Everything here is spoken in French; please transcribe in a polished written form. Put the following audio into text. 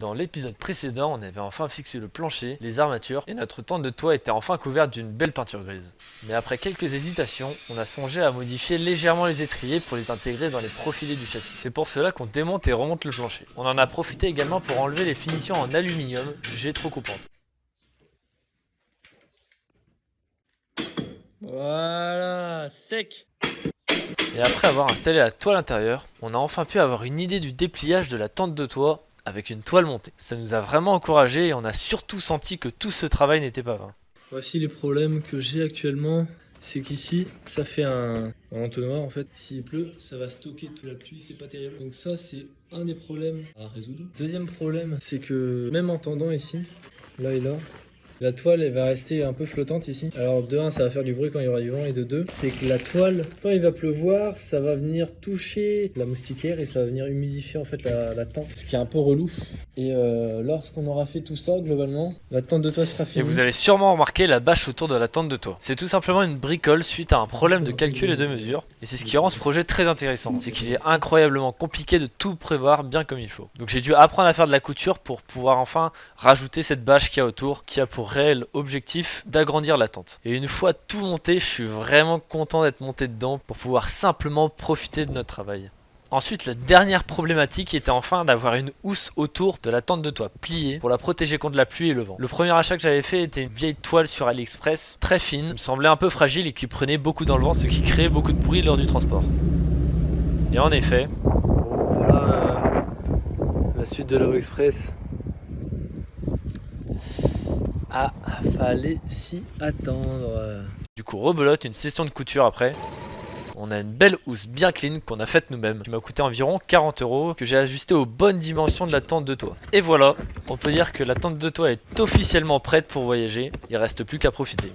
Dans l'épisode précédent, on avait enfin fixé le plancher, les armatures, et notre tente de toit était enfin couverte d'une belle peinture grise. Mais après quelques hésitations, on a songé à modifier légèrement les étriers pour les intégrer dans les profilés du châssis. C'est pour cela qu'on démonte et remonte le plancher. On en a profité également pour enlever les finitions en aluminium, jugées trop coupantes. Voilà, sec. Et après avoir installé la toile intérieure, on a enfin pu avoir une idée du dépliage de la tente de toit avec une toile montée. Ça nous a vraiment encouragé et on a surtout senti que tout ce travail n'était pas vain. Voici les problèmes que j'ai actuellement. C'est qu'ici, ça fait un entonnoir en fait. S'il pleut, ça va stocker toute la pluie, c'est pas terrible. Donc ça, c'est un des problèmes à résoudre. Deuxième problème, c'est que même en tendant ici, là et là, la toile elle va rester un peu flottante ici. Alors de 1 ça va faire du bruit quand il y aura du vent et de 2 c'est que la toile quand il va pleuvoir ça va venir toucher la moustiquaire et ça va venir humidifier en fait la tente. Ce qui est un peu relou. Et lorsqu'on aura fait tout ça globalement la tente de toit sera Et finie. vous avez sûrement remarqué la bâche autour de la tente de toit. C'est tout simplement une bricole suite à un problème de calcul et de mesure. Et c'est ce qui rend ce projet très intéressant. C'est qu'il est incroyablement compliqué de tout prévoir bien comme il faut. Donc j'ai dû apprendre à faire de la couture pour pouvoir enfin rajouter cette bâche qu'il y a autour, qui a pour réel objectif d'agrandir la tente. Et une fois tout monté, je suis vraiment content d'être monté dedans pour pouvoir simplement profiter de notre travail. Ensuite, la dernière problématique était enfin d'avoir une housse autour de la tente de toit, pliée, pour la protéger contre la pluie et le vent. Le premier achat que j'avais fait était une vieille toile sur AliExpress, très fine, qui me semblait un peu fragile et qui prenait beaucoup dans le vent, ce qui créait beaucoup de bruit lors du transport. Et en effet, voilà la suite de l'AliExpress. Ah, fallait s'y attendre. Du coup, rebelote, une session de couture après. On a une belle housse bien clean qu'on a faite nous-mêmes, qui m'a coûté environ 40 €, que j'ai ajusté aux bonnes dimensions de la tente de toit. Et voilà, on peut dire que la tente de toit est officiellement prête pour voyager, il reste plus qu'à profiter.